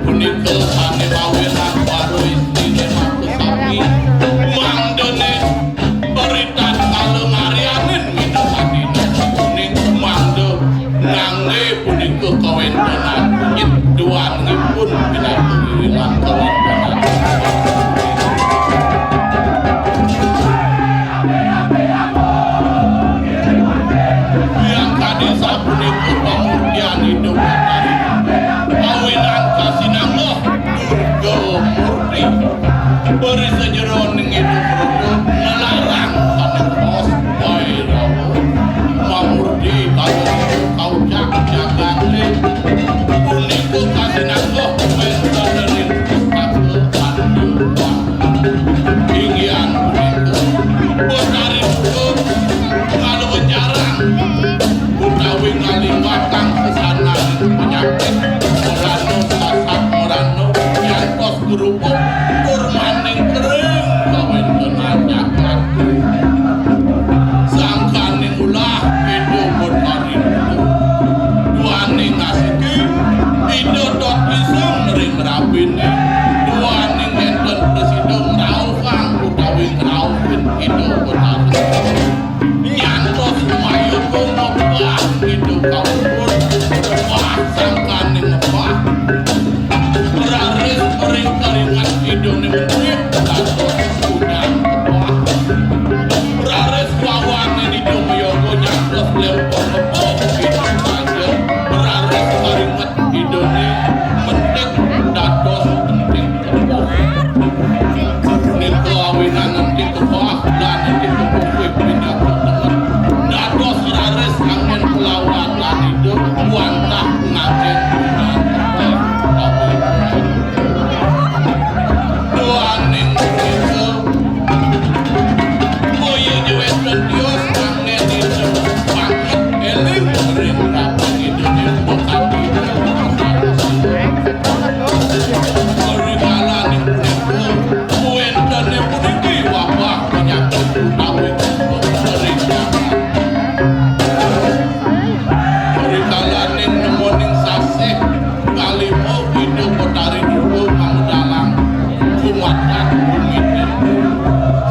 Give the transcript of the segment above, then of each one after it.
punika sane mawelan karo istrine matu sami mandene beritan kalung arianen minasatine kuning mando nangge punika kawentenan nyeduanipun pinatuwilan kawentenan yang tadi sapunika pamurtian hidup kawinan kasinangah durga murti beri sejeroning hidup produk melarang saning pos wairawa mamurti kau jak-jagan punika kasinangah mentonerin pustaka panduan inggian punika botari hukum kalau jarang utawi ngaliwatang kesana penyakit morano sasat morano yantos kerupuk kurmaning kering kawentenan nyakat sangkaning ulah itu botari hukum duaning asiki itu dot iseng ring rabine duaning enten presiden raufang utawi raufin itu botari nyantos mayuku ngobah itu kaupun wah sangkaning ngobah raris kering-keringan hidungnya menit tato udang kebah raris wawanin hidung yogo nyantos lempok-lepok gitu saja raris keringat hidungnya menit dados penting kebah niko awinan nanti kebah dan nanti kebah pindah dados raris angin pelawatan itu wantah ngajen punan tepek duaning itu koye jeweten dios angin itu paket eling ring rapang itu bukan kerigalan itu kuenten puniki wabah penyakit utawi keringanan kalanin nemoning sasih kalimo hidup potari dulu mangdalang kumatkan bumiten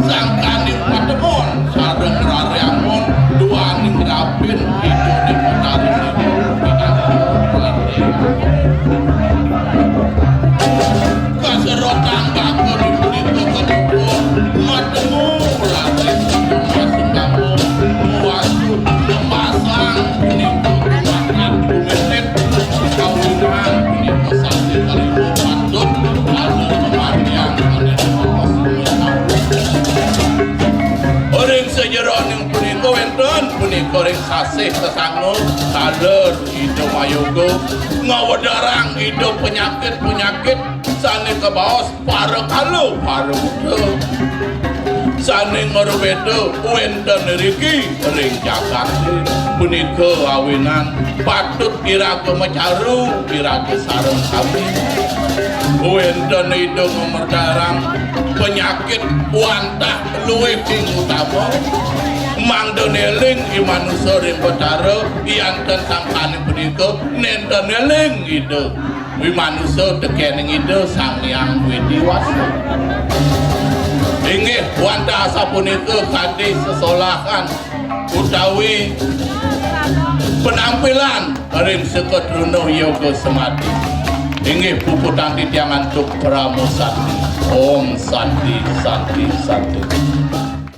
sangkaning patemon sareng rareamon duaning rapin hidup di potari hidup kaserotang bakon ibu ketepun matemu latih masing kamu muasu memasang niku bumetet kawinan niku sate kalimo patut lalu kematian orang sejeroning punika wenten punika ring sasih sesangu taler hidup mayogo ngawedarang hidup penyakit sane kebaos para kalau para muda sane ngorbedo wenten riki ring jagat punika awinan patut iraga macaru iraga sareng kami wenten hidung merdarang penyakit wantah luwih ing utama mangdone eling manusa ring betara yanten sangkane punika nenten eling hidup wi manusa tekening hidup sang yang widiwasa inggih wantah sapunika kadhe sesolahan utawi penampilan ring Sekadrona Yoga Semati inggih puputan titiangan tuk Pramu Santi Om Santi Santi Santi